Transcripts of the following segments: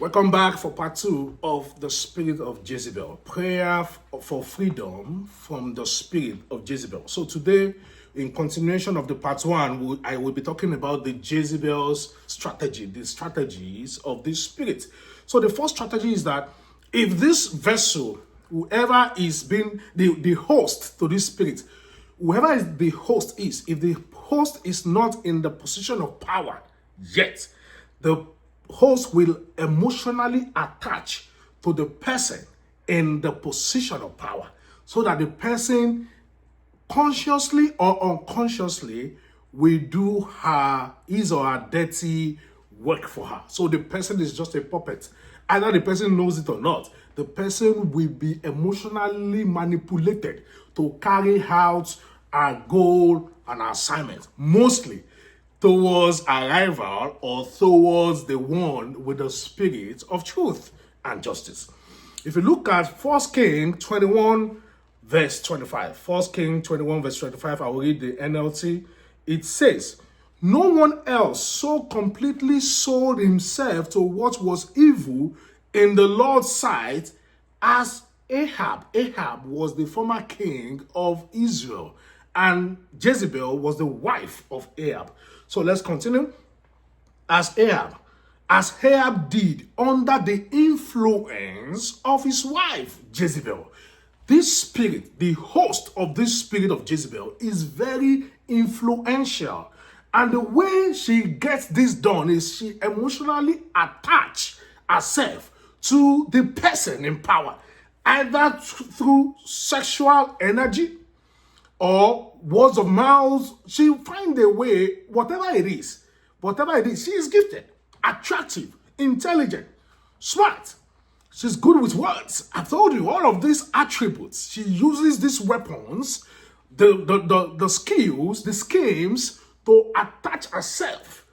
Welcome back for part 2 of the spirit of Jezebel. Prayer for freedom from the spirit of Jezebel. So today, in continuation of the part 1, I will be talking about the Jezebel's strategy, the strategies of this spirit. So the first strategy is that if this vessel, whoever is being the host to this spirit, whoever is the host is, if the host is not in the position of power yet, the host will emotionally attach to the person in the position of power so that the person consciously or unconsciously will do his or her dirty work for her. So the person is just a puppet. Either the person knows it or not, the person will be emotionally manipulated to carry out a goal and assignment, mostly towards a rival or towards the one with the spirit of truth and justice. If you look at 1 King 21 verse 25, 1 King 21 verse 25, I will read the NLT. It says, "No one else so completely sold himself to what was evil in the Lord's sight as Ahab." Ahab was the former king of Israel, and Jezebel was the wife of Ahab. So let's continue. As Ahab did under the influence of his wife, Jezebel. This spirit, the host of this spirit of Jezebel, is very influential. And the way she gets this done is she emotionally attaches herself to the person in power, either through sexual energy or words of mouth. She find a way, whatever it is, she is gifted, attractive, intelligent, smart. She's good with words. I told you all of these attributes. She uses these weapons, the skills, the schemes to attach herself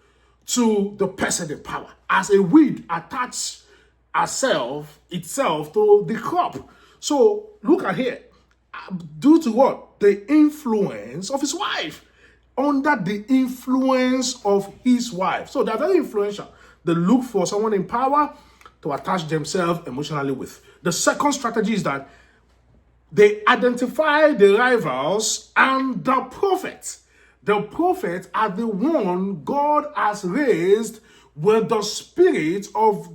to the person in power, as a weed attach itself to the crop. So look at here. Due to what? The influence of his wife. Under the influence of his wife. So they're very influential. They look for someone in power to attach themselves emotionally with. The second strategy is that they identify the rivals and the prophets. The prophets are the one God has raised with the spirit of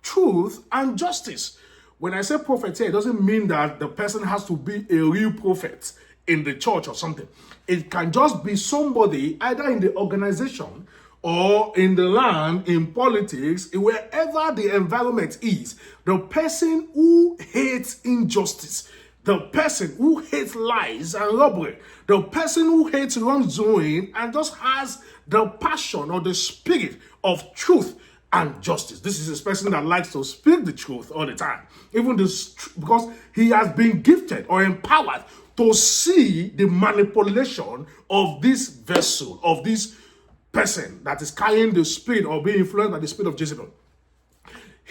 truth and justice. When I say prophet here, it doesn't mean that the person has to be a real prophet in the church or something. It can just be somebody either in the organization or in the land, in politics, wherever the environment is. The person who hates injustice, the person who hates lies and robbery, the person who hates wrongdoing and just has the passion or the spirit of truth and justice. This is a person that likes to speak the truth all the time, even this, because he has been gifted or empowered to see the manipulation of this vessel, of this person that is carrying the spirit or being influenced by the spirit of Jezebel.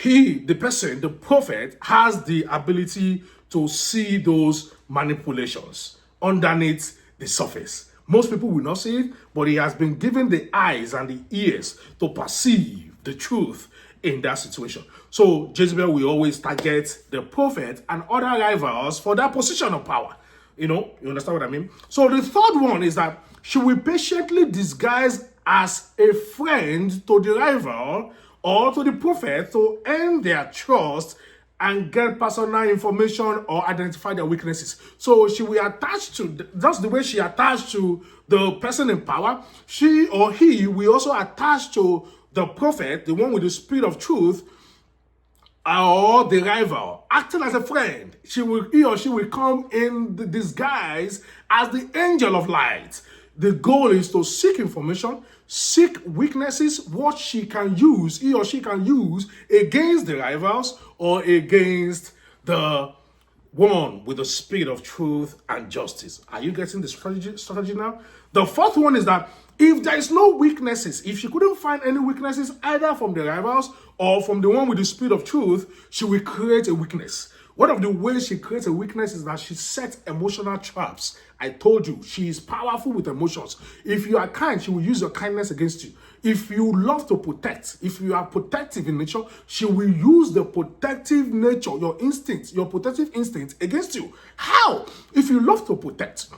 The person, the prophet, has the ability to see those manipulations underneath the surface. Most people will not see it, but he has been given the eyes and the ears to perceive the truth in that situation. So Jezebel will always target the prophet and other rivals for that position of power. You understand what I mean? So the third one is that she will patiently disguise as a friend to the rival or to the prophet to earn their trust and get personal information or identify their weaknesses. So she will attach to, just the way she attached to the person in power, she or he will also attach to the prophet, the one with the spirit of truth, or the rival, acting as a friend. He or she will come in the disguise as the angel of light. The goal is to seek information, seek weaknesses, what he or she can use against the rivals or against the one with the spirit of truth and justice. Are you getting the strategy now? The fourth one is that if there is no weaknesses, if she couldn't find any weaknesses either from the rivals or from the one with the spirit of truth, she will create a weakness. One of the ways she creates a weakness is that she sets emotional traps. I told you, she is powerful with emotions. If you are kind, she will use your kindness against you. If you love to protect, if you are protective in nature, she will use the protective nature, your instincts, your protective instincts against you. How? If you love to protect,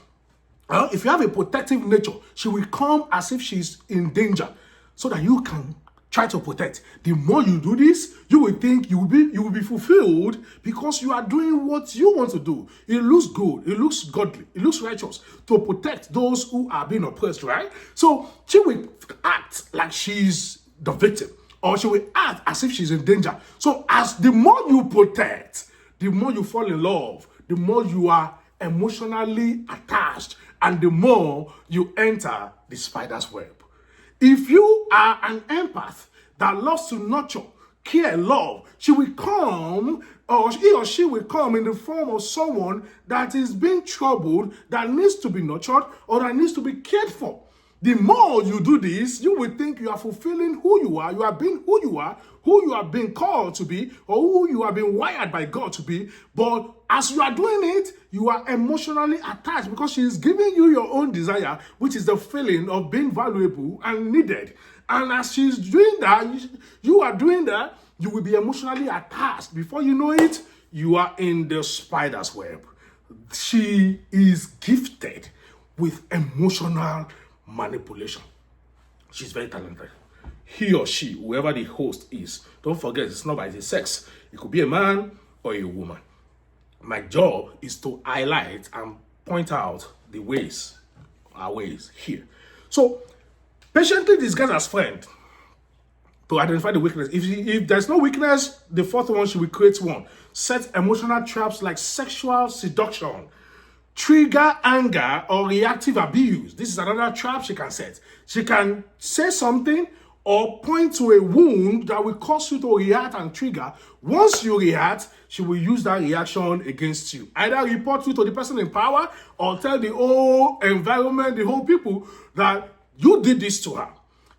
if you have a protective nature, she will come as if she's in danger so that you can try to protect. The more you do this, you will think you will be fulfilled because you are doing what you want to do. It looks good, it looks godly, it looks righteous to protect those who are being oppressed, right? So she will act like she's the victim, or she will act as if she's in danger. So as the more you protect, the more you fall in love, the more you are emotionally attached, and the more you enter the spider's web. If you are an empath that loves to nurture, care, love, she will come, or he or she will come in the form of someone that is being troubled, that needs to be nurtured, or that needs to be cared for. The more you do this, you will think you are fulfilling who you are being who you are being called to be, or who you are being wired by God to be. But as you are doing it, you are emotionally attached because she is giving you your own desire, which is the feeling of being valuable and needed. And as she's doing that, you are doing that, you will be emotionally attached. Before you know it, you are in the spider's web. She is gifted with emotional manipulation. She's very talented. He or she, whoever the host is, don't forget, it's not by the sex. It could be a man or a woman. My job is to highlight and point out the ways, our ways here. So, patiently disguise as friend to identify the weakness. If there's no weakness, the fourth one, she will create one. Set emotional traps like sexual seduction, trigger anger, or reactive abuse. This is another trap she can set. She can say something or point to a wound that will cause you to react and trigger. Once you react, she will use that reaction against you. Either report you to the person in power or tell the whole environment, the whole people that you did this to her.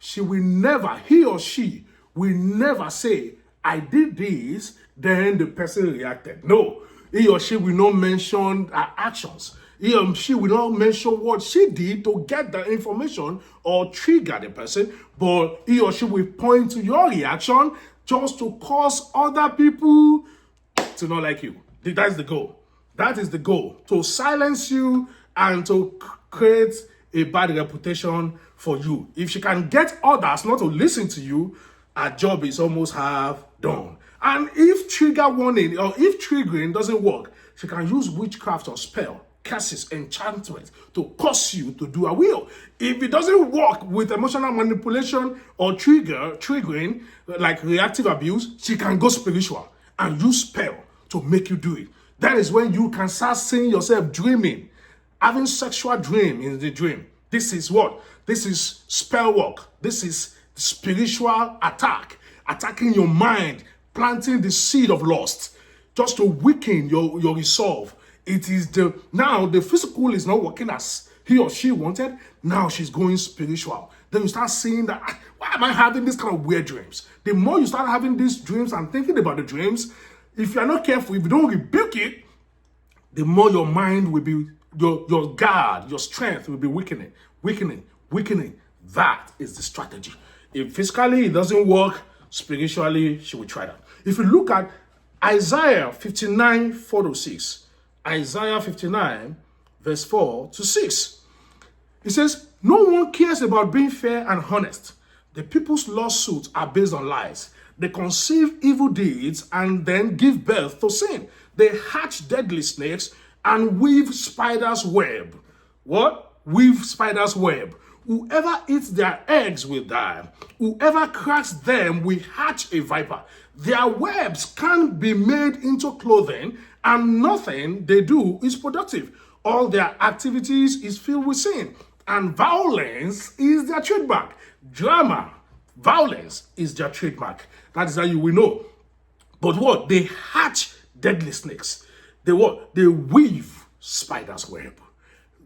She will never, he or she will never say, I did this, then the person reacted. No, he or she will not mention her actions. He or she will not mention what she did to get the information or trigger the person, but he or she will point to your reaction just to cause other people to not like you. That's the goal. That is the goal, to silence you and to create a bad reputation for you. If she can get others not to listen to you, her job is almost half done. And if trigger warning or if triggering doesn't work, she can use witchcraft or spell, curses, enchantment to cause you to do her will. If it doesn't work with emotional manipulation or triggering, like reactive abuse, she can go spiritual and use spell to make you do it. That is when you can start seeing yourself dreaming, having sexual dream in the dream. This is what? This is spell work. This is spiritual attack, attacking your mind, planting the seed of lust, just to weaken your resolve. It is now the physical is not working as he or she wanted. Now she's going spiritual. Then you start seeing that, why am I having this kind of weird dreams? The more you start having these dreams and thinking about the dreams, if you're not careful, if you don't rebuke it, the more your mind will be, your guard, your strength will be weakening. That is the strategy. If physically it doesn't work, spiritually she will try that. If you look at Isaiah 59, 4-6, Isaiah 59, verse 4-6, it says, no one cares about being fair and honest. The people's lawsuits are based on lies. They conceive evil deeds and then give birth to sin. They hatch deadly snakes and weave spider's web. What? Weave spider's web. Whoever eats their eggs will die. Whoever cracks them will hatch a viper. Their webs can be made into clothing, and nothing they do is productive. All their activities is filled with sin, and violence is their trademark. Drama, violence is their trademark. That is how you will know. But what? They hatch deadly snakes. They what? They weave spider's web.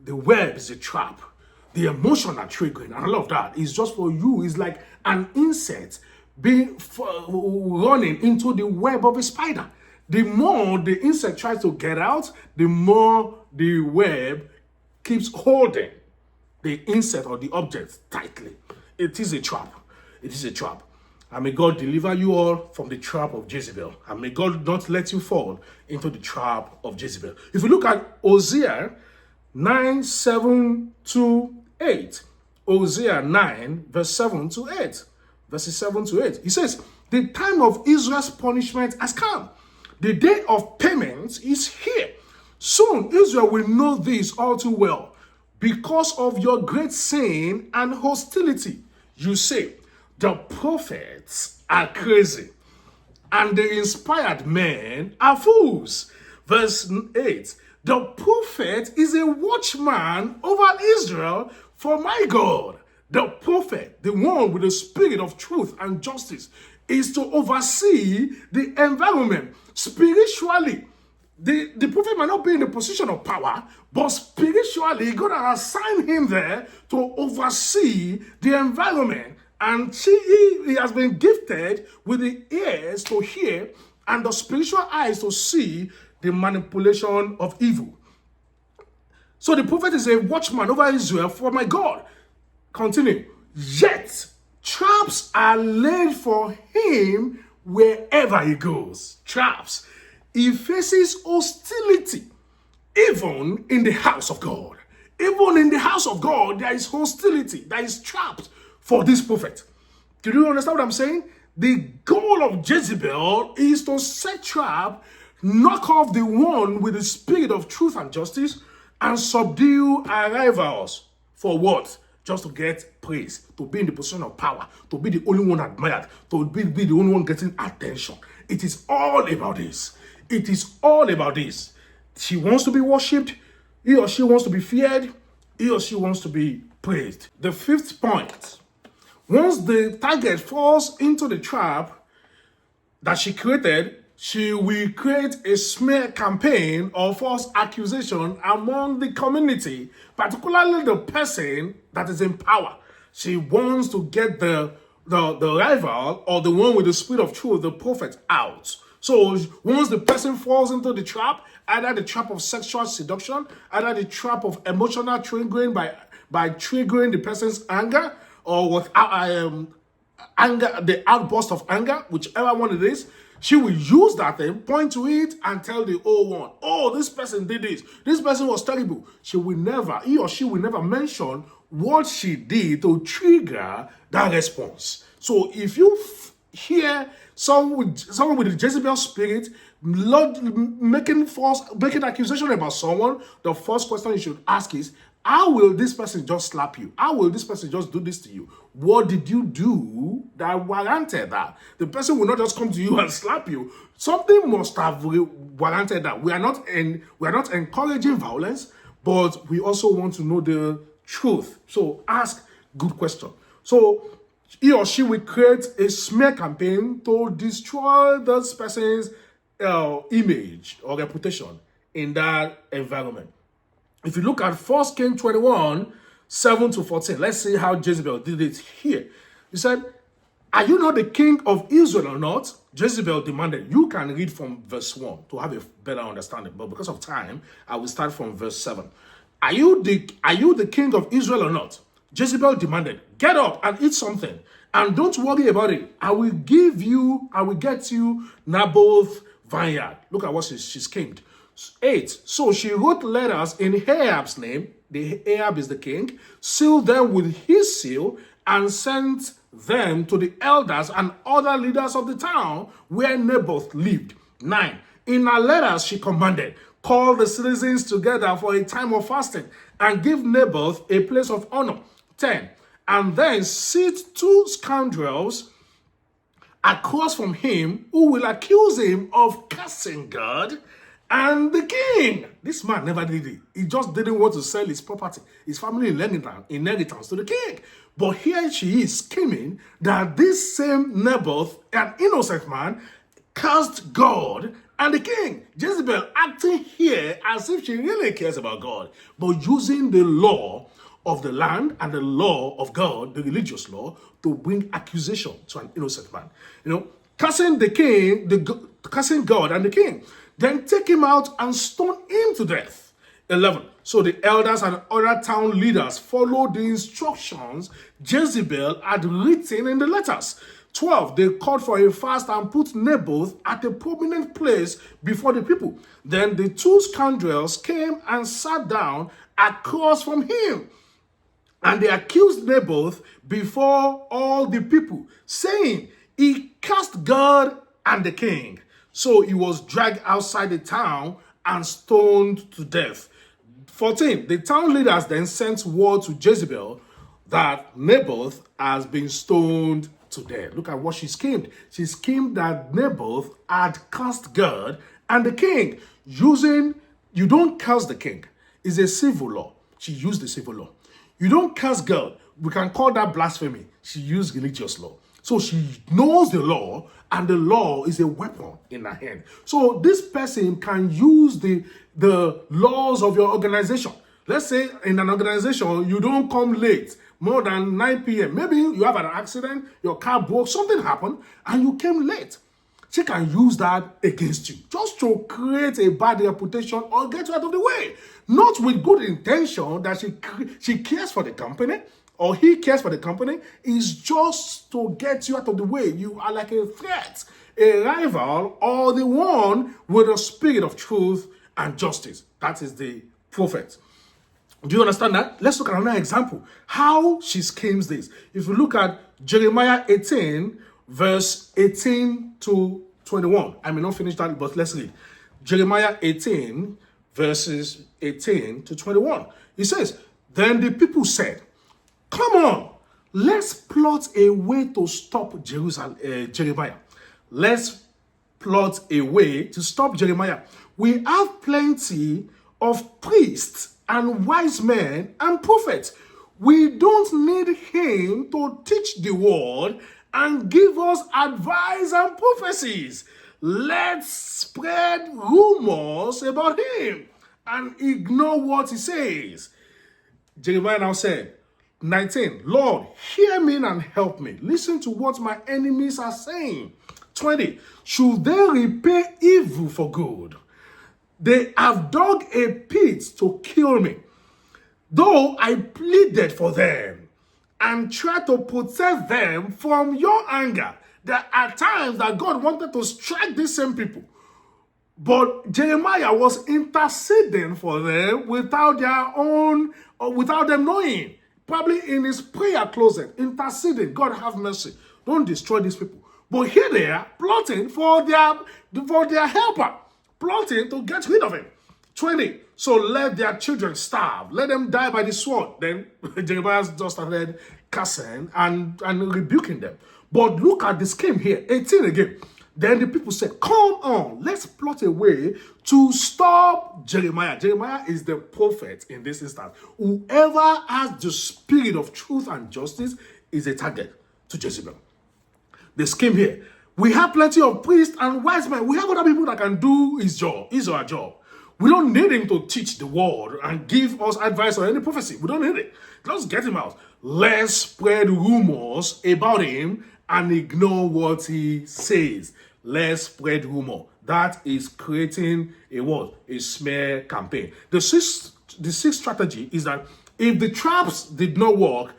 The web is a trap. The emotional triggering and all of that is just for you. It's like an insect being running into the web of a spider. The more the insect tries to get out, the more the web keeps holding the insect or the object tightly. It is a trap. It is a trap. And may God deliver you all from the trap of Jezebel. And may God not let you fall into the trap of Jezebel. If you look at Hosea 9, 7 to 8. Hosea 9, verse 7 to 8. Verses 7 to 8. He says, the time of Israel's punishment has come. The day of payment is here. Soon Israel will know this all too well. Because of your great sin and hostility, you say, the prophets are crazy, and the inspired men are fools. Verse 8, the prophet is a watchman over Israel for my God. The prophet, the one with the spirit of truth and justice, is to oversee the environment spiritually. The prophet might not be in a position of power, but spiritually, God has assigned him there to oversee the environment. And he has been gifted with the ears to hear and the spiritual eyes to see the manipulation of evil. So the prophet is a watchman over Israel for my God. Continue. Yet, traps are laid for him wherever he goes. Traps. He faces hostility, even in the house of God. Even in the house of God, there is hostility, there is traps for this prophet. Do you understand what I'm saying? The goal of Jezebel is to set trap, knock off the one with the spirit of truth and justice, and subdue our rivals. For what? Just to get praise, to be in the position of power, to be the only one admired, to be the only one getting attention. It is all about this. It is all about this. She wants to be worshipped. He or she wants to be feared. He or she wants to be praised. The fifth point. Once the target falls into the trap that she created, she will create a smear campaign or false accusation among the community, particularly the person that is in power. She wants to get the rival or the one with the spirit of truth, the prophet, out. So once the person falls into the trap, either the trap of sexual seduction, either the trap of emotional triggering by triggering the person's anger, or without anger, the outburst of anger, whichever one it is, she will use that thing, point to it, and tell the old one, oh, this person did this. This person was terrible. He or she will never mention what she did to trigger that response. So if you hear someone with the Jezebel spirit making accusation about someone, the first question you should ask is, how will this person just slap you? How will this person just do this to you? What did you do that warranted that? The person will not just come to you and slap you. Something must have warranted that. We are not encouraging violence, but we also want to know the truth. So ask good question. So he or she will create a smear campaign to destroy this person's image or reputation in that environment. If you look at 1 Kings 21, 7 to 14, let's see how Jezebel did it here. He said, are you not the king of Israel or not? Jezebel demanded. You can read from verse 1 to have a better understanding, but because of time, I will start from verse 7. Are you the king of Israel or not? Jezebel demanded, get up and eat something, and don't worry about it. I will get you Naboth vineyard. Look at what she's claimed. 8. So she wrote letters in Ahab's name, Ahab is the king, sealed them with his seal, and sent them to the elders and other leaders of the town where Naboth lived. 9. In her letters she commanded, call the citizens together for a time of fasting, and give Naboth a place of honor. 10. And then sit 2 scoundrels across from him who will accuse him of cursing God and the king. This man never did it. He just didn't want to sell his property, his family inheritance to the king. But here she is scheming that this same Naboth, an innocent man, cursed God and the king. Jezebel acting here as if she really cares about God, but using the law of the land and the law of God, the religious law, to bring accusation to an innocent man. Cursing the king, cursing God and the king. Then take him out and stone him to death. 11. So the elders and other town leaders followed the instructions Jezebel had written in the letters. 12. They called for a fast and put Naboth at a prominent place before the people. Then the two scoundrels came and sat down across from him. And they accused Naboth before all the people, saying, he cursed God and the king. So he was dragged outside the town and stoned to death. 14. The town leaders then sent word to Jezebel that Naboth has been stoned to death. Look at what she schemed. She schemed that Naboth had cursed God and the king. You don't curse the king. It's a civil law. She used the civil law. You don't curse God. We can call that blasphemy. She used religious law. So she knows the law, and the law is a weapon in her hand. So this person can use the laws of your organization. Let's say in an organization, you don't come late, more than 9 p.m. Maybe you have an accident, your car broke, something happened, and you came late. She can use that against you, just to create a bad reputation or get you out of the way. Not with good intention that she cares for the company, or he cares for the company. Is just to get you out of the way. You are like a threat, a rival, or the one with a spirit of truth and justice. That is the prophet. Do you understand that? Let's look at another example. How she schemes this. If you look at Jeremiah 18, verse 18 to 21. I may not finish that, but let's read. Jeremiah 18, verses 18 to 21. It says, then the people said, come on, let's plot a way to stop Jeremiah. Let's plot a way to stop Jeremiah. We have plenty of priests and wise men and prophets. We don't need him to teach the word and give us advice and prophecies. Let's spread rumors about him and ignore what he says. Jeremiah now said, 19, Lord, hear me and help me. Listen to what my enemies are saying. 20, should they repay evil for good? They have dug a pit to kill me. Though I pleaded for them and tried to protect them from your anger. There are times that God wanted to strike these same people. But Jeremiah was interceding for them without them knowing. Probably in his prayer closet, interceding. God have mercy. Don't destroy these people. But here they are plotting for their helper. Plotting to get rid of him. 20. So let their children starve. Let them die by the sword. Then Jeremiah just started cursing and rebuking them. But look at the scheme here. 18 again. Then the people said, come on, let's plot a way to stop Jeremiah. Jeremiah is the prophet in this instance. Whoever has the spirit of truth and justice is a target to Jezebel. The scheme here. We have plenty of priests and wise men. We have other people that can do his or her job. We don't need him to teach the word and give us advice or any prophecy. We don't need it. Let's get him out. Let's spread rumors about him and ignore what he says. Let's spread rumor. That is creating a smear campaign. The sixth strategy is that if the traps did not work,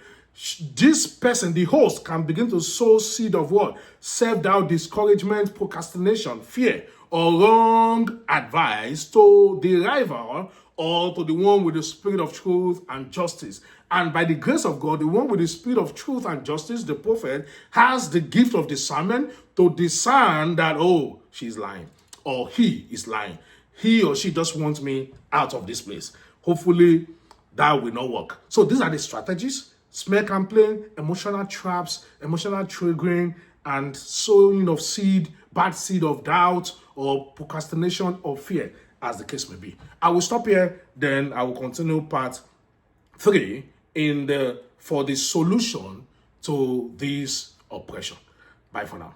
this person, the host, can begin to sow seed of what? Self-doubt, discouragement, procrastination, fear, or wrong advice to the rival or to the one with the spirit of truth and justice. And by the grace of God, the one with the spirit of truth and justice, the prophet, has the gift of discernment to discern that, oh, she's lying, or he is lying. He or she just wants me out of this place. Hopefully, that will not work. So these are the strategies: smear campaign, emotional traps, emotional triggering, and sowing of seed, bad seed of doubt, or procrastination or fear, as the case may be. I will stop here, then I will continue part 3 for the solution to this oppression. Bye for now.